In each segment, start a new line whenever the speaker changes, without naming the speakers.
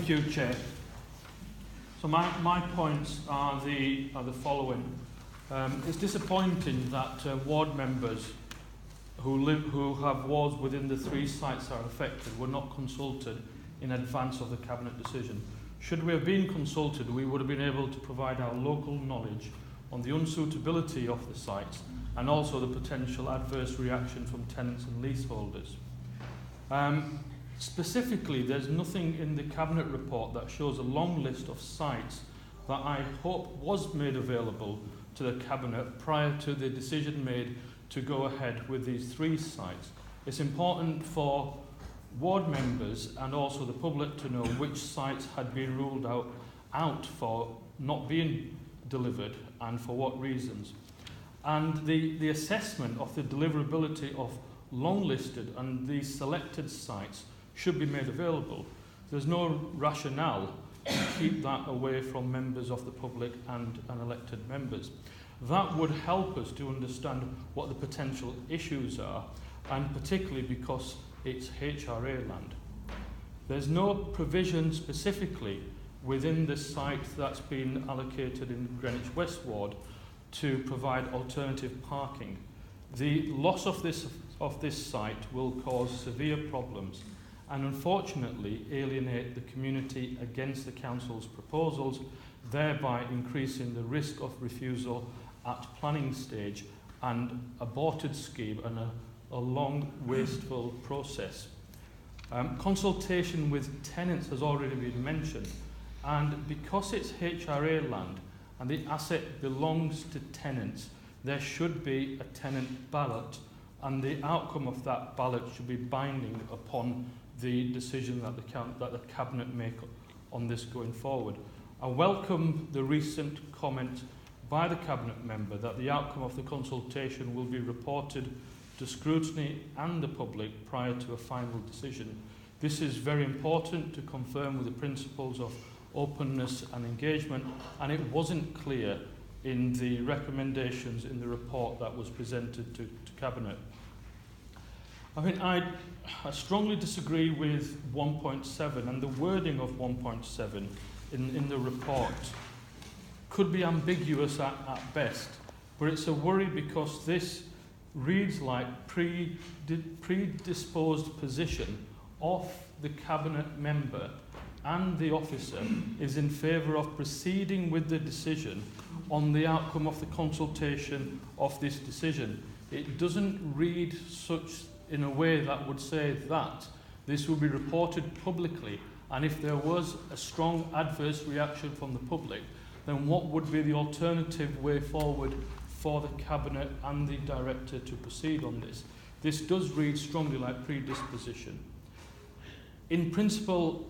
Thank you, Chair. So my points are the following. It's disappointing that ward members who have wards within the 3 sites that are affected were not consulted in advance of the Cabinet decision. Should we have been consulted, we would have been able to provide our local knowledge on the unsuitability of the sites and also the potential adverse reaction from tenants and leaseholders. Specifically, there's nothing in the Cabinet report that shows a long list of sites that I hope was made available to the Cabinet prior to the decision made to go ahead with these 3 sites. It's important for ward members and also the public to know which sites had been ruled out for not being delivered and for what reasons. And the assessment of the deliverability of long-listed and these selected sites should be made available. There's no rationale to keep that away from members of the public and elected members. That would help us to understand what the potential issues are, and particularly because it's HRA land. There's no provision specifically within the site that's been allocated in Greenwich West Ward to provide alternative parking. The loss of this site will cause severe problems and unfortunately alienate the community against the Council's proposals, thereby increasing the risk of refusal at planning stage and aborted scheme and a long, wasteful process. Consultation with tenants has already been mentioned, and because it's HRA land and the asset belongs to tenants, there should be a tenant ballot, and the outcome of that ballot should be binding upon the decision that the Cabinet make on this going forward. I welcome the recent comment by the Cabinet member that the outcome of the consultation will be reported to scrutiny and the public prior to a final decision. This is very important to confirm with the principles of openness and engagement, and it wasn't clear in the recommendations in the report that was presented to Cabinet. I mean, I strongly disagree with 1.7, and the wording of 1.7 in the report could be ambiguous at best, but it's a worry because this reads like predisposed position of the Cabinet member and the officer is in favour of proceeding with the decision on the outcome of the consultation of this decision. It doesn't read such in a way that would say that this will be reported publicly, and if there was a strong adverse reaction from the public, then what would be the alternative way forward for the Cabinet and the Director to proceed on this? This does read strongly like predisposition. In principle,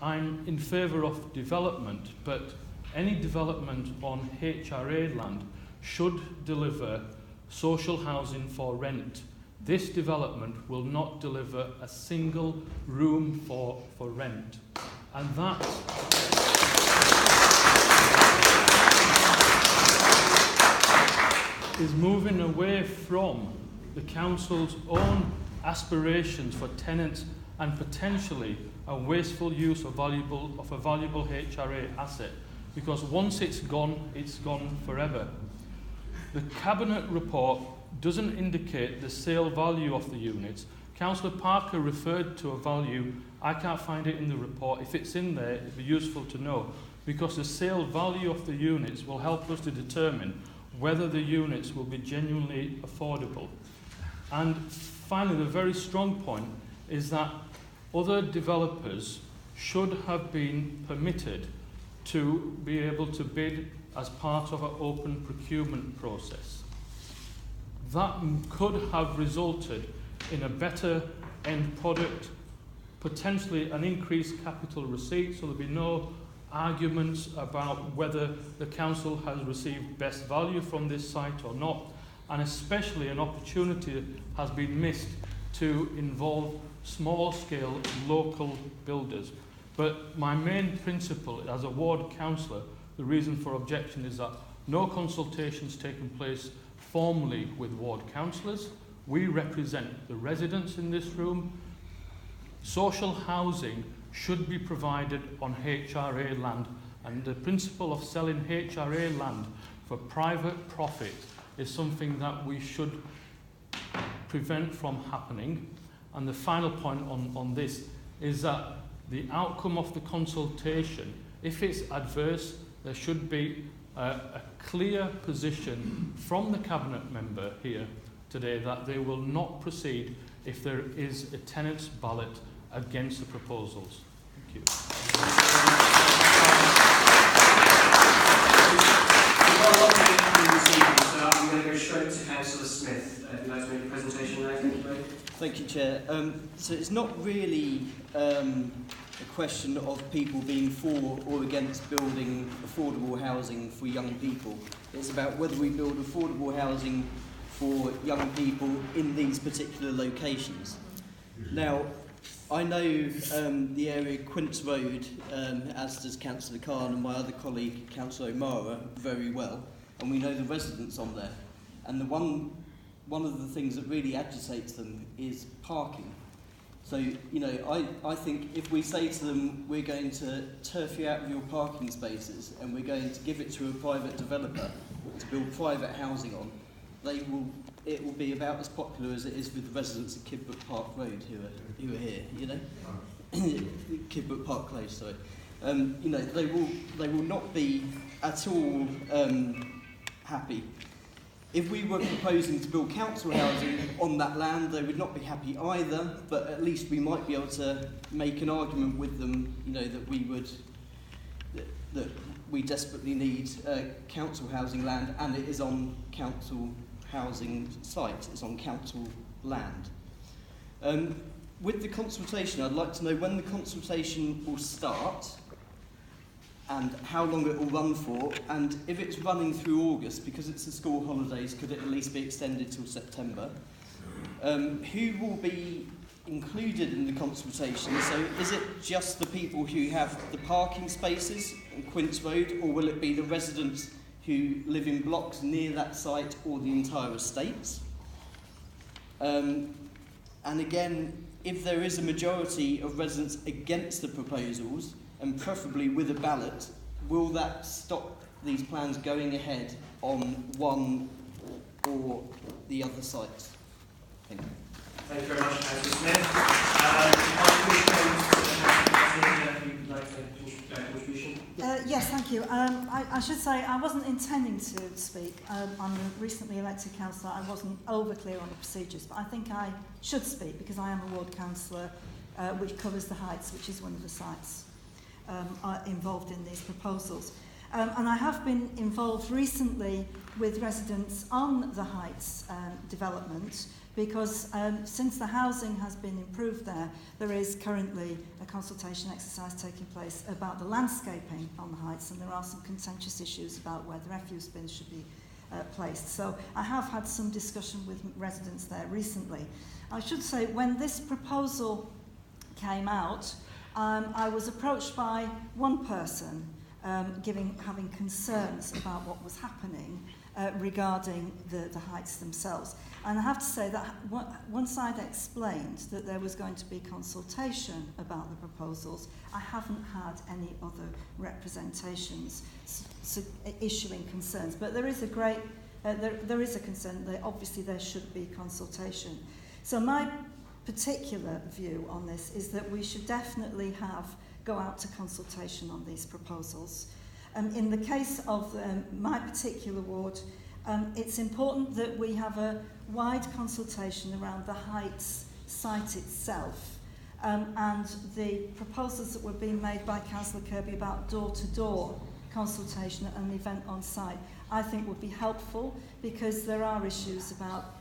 I'm in favour of development, but any development on HRA land should deliver social housing for rent. This development will not deliver a single room for rent. And that is moving away from the Council's own aspirations for tenants and potentially a wasteful use of a valuable HRA asset, because once it's gone forever. The Cabinet report doesn't indicate the sale value of the units. Councillor Parker referred to a value. I can't find it in the report. If it's in there, it'd be useful to know, because the sale value of the units will help us to determine whether the units will be genuinely affordable. And finally, the very strong point is that other developers should have been permitted to be able to bid as part of an open procurement process. That could have resulted in a better end product, potentially an increased capital receipt, so there'll be no arguments about whether the Council has received best value from this site or not, and especially an opportunity has been missed to involve small-scale local builders. But my main principle as a ward councillor, the reason for objection is that no consultations taken place formally with ward councillors. We represent the residents in this room. Social housing should be provided on HRA land, and the principle of selling HRA land for private profit is something that we should prevent from happening. And the final point on this is that the outcome of the consultation, if it's adverse, there should be a clear position from the Cabinet member here today that they will not proceed if there is a tenants' ballot against the proposals. Thank you.
We've got a lot of people this evening, so I'm going to go straight to Councillor Smith. If you'd like to make a presentation now, thank you.
Thank you, Chair. So it's not really a question of people being for or against building affordable housing for young people. It's about whether we build affordable housing for young people in these particular locations. Now, I know the area Quince Road, as does Councillor Khan and my other colleague, Councillor O'Mara, very well, and we know the residents on there. And one of the things that really agitates them is parking. So, you know, I think if we say to them, we're going to turf you out of your parking spaces and we're going to give it to a private developer to build private housing on, it will be about as popular as it is with the residents at Kidbrook Park Road who are here, you know? Kidbrook Park Close, sorry. You know, they will not be at all happy. If we were proposing to build council housing on that land, they would not be happy either, but at least we might be able to make an argument with them, you know, that we desperately need council housing land, and it is on council housing site, it's on council land. With the consultation, I'd like to know when the consultation will start, and how long it will run for, and if it's running through August, because it's the school holidays, could it at least be extended till September? Who will be included in the consultation? So is it just the people who have the parking spaces on Quince Road, or will it be the residents who live in blocks near that site, or the entire estates? And again, if there is a majority of residents against the proposals, and preferably with a ballot, will that stop these plans going ahead on one or the other sites? Thank you.
Thank you very much, Councillor Smith. If you'd like to make a contribution.
Yes, thank you. I should say I wasn't intending to speak. I'm a recently elected councillor. I wasn't over clear on the procedures, but I think I should speak because I am a ward councillor which covers the Heights, which is one of the sites are involved in these proposals. And I have been involved recently with residents on the Heights development because since the housing has been improved there is currently a consultation exercise taking place about the landscaping on the Heights, and there are some contentious issues about where the refuse bins should be placed. So I have had some discussion with residents there recently. I should say when this proposal came out, I was approached by one person having concerns about what was happening regarding the Heights themselves. And I have to say that once I'd explained that there was going to be consultation about the proposals, I haven't had any other representations issuing concerns. But there is there is a concern that obviously there should be consultation. So my particular view on this is that we should definitely go out to consultation on these proposals. In the case of my particular ward, it's important that we have a wide consultation around the Heights site itself and the proposals that were being made by Councillor Kirby about door-to-door consultation at an event on site, I think would be helpful because there are issues about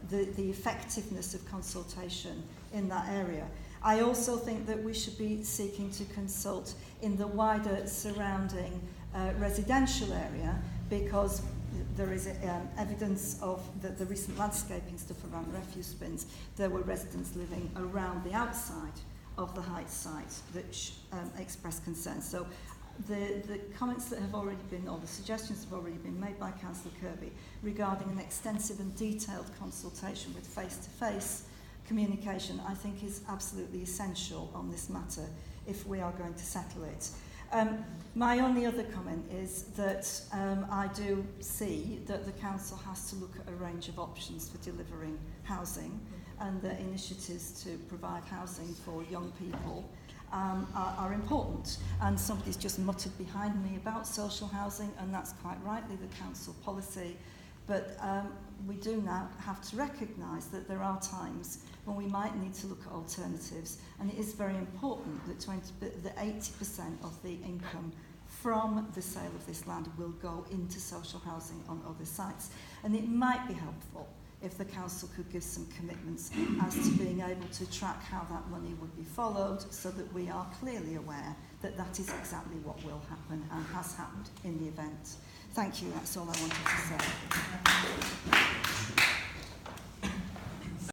the effectiveness of consultation in that area. I also think that we should be seeking to consult in the wider surrounding residential area because there is evidence of the recent landscaping stuff around refuse bins. There were residents living around the outside of the Heights site that expressed concern. So the comments that have already been, or the suggestions have already been made by Councillor Kirby regarding an extensive and detailed consultation with face-to-face communication, I think, is absolutely essential on this matter if we are going to settle it. My only other comment is that I do see that the council has to look at a range of options for delivering housing, and that initiatives to provide housing for young people are important. And somebody's just muttered behind me about social housing, and that's quite rightly the council policy. But we do now have to recognise that there are times when we might need to look at alternatives, and it is very important that 80% of the income from the sale of this land will go into social housing on other sites. And it might be helpful if the council could give some commitments as to being able to track how that money would be followed, so that we are clearly aware that that is exactly what will happen and has happened in the event. Thank you, that's all I wanted to say.